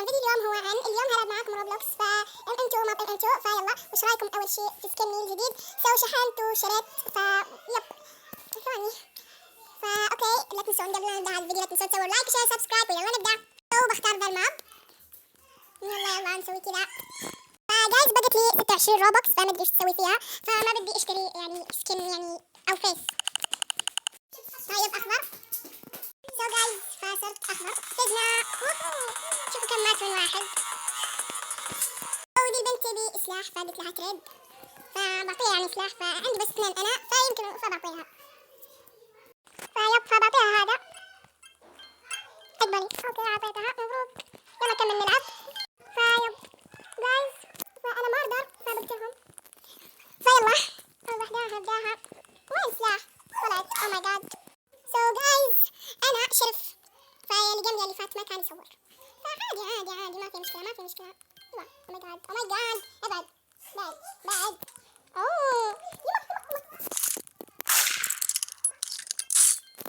فيديو اليوم هو عن اليوم هلعب معاكم روبلوكس انتو ما انتو فيلا. وش رايكم اول شيء في سكن ميل جديد؟ شحنت وشريت يب ثواني. اوكي لا تنسون قبل لا نبدا هذا الفيديو لا تنسون تسووا لايك وشير سبسكرايب ويلا نبدا. بختار ذا الماب. يلا نسوي كذا. فجايز بقت لي 26 روبوكس فما ادري ايش اسوي فيها، فما بدي اشتري يعني سكن يعني او فيس. طيب اخضر. جايز فصرت اخضر. فزنا. شوفوا كم مات من واحد. ودي البنت تبي سلاح فقلت لها تريد، فبعطيها يعني سلاح، فعندي بس اثنين انا فيمكن فبعطيها. فبعطيها هذا. اقبلي. اوكي اعطيتها مبروك. يلا كمل نلعب. جايز فانا ما اقدر فبقتلهم. فيلا ابداها. وين سلاح؟ طلعت. او ماي جاد. جايز انا شرف، فاللي جنبي اللي فات ما كان يصور، فعادي ما في مشكلة. يلا او ماي جاد ابعد. اوه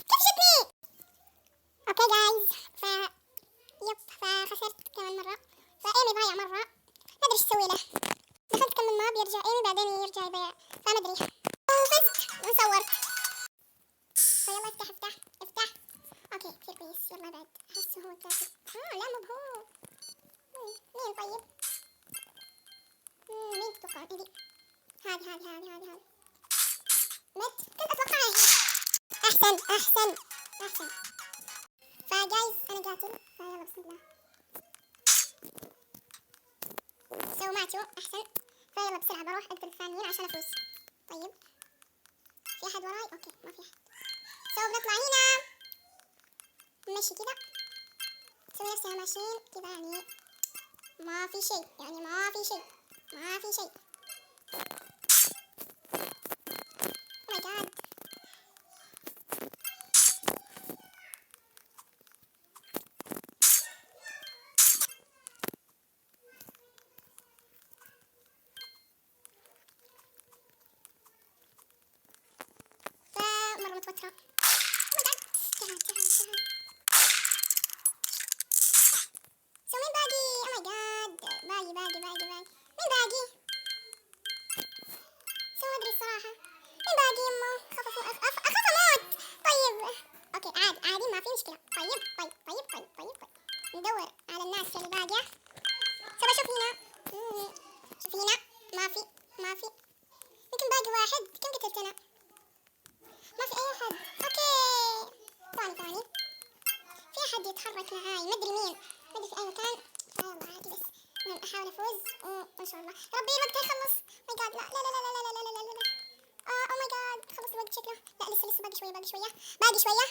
كيف جتني؟ اوكي جايز فخسرت كمان مرة، فايمي ضايع مرة ما ادري ايش اسوي له. دخلت كم ماب يرجع ايمي بعدين يرجع يضيع فما ادري. فزت وصورت. فيلا افتح. اوكي كثير كويس. يلا بعد احسه هو التاسع. لا مو هو. مين طيب؟ مين تتوقعون؟ ايدي هذه مت كنت اتوقعها هي. احسن. فجايز انا قاتل فيلا بسم الله. ماتوا احسن. فيلا بسرعة بروح اقتل الثانيين عشان افوز. طيب في احد وراي؟ اوكي ما في احد. بنطلع هنا نمشي كذا، نسوي نفسنا ماشيين كذا يعني ما في شيء. او ماي جاد. فمرة متوترة. او ماي جاد. جهاد. مين باقي؟ او ماي جاد. باقي. مين باقي؟ ما ادري الصراحة. مين باقي يمه؟ اخاف اموت. طيب اوكي عادي ما في مشكلة. طيب ندور على الناس اللي باقية. اشوف هنا. شوف هنا ما في. يمكن باقي واحد. كم قتلت انا؟ ما في اي احد. اوكي ثاني في احد يتحرك معاي ما ادري مين، ما ادري في اي مكان. يلا عادي بس المهم احاول افوز ان شاء الله. ربي الوقت هيخلص. ماي جاد لا او ماي جاد خلص الوقت شكله. لا لسه باقي شوية.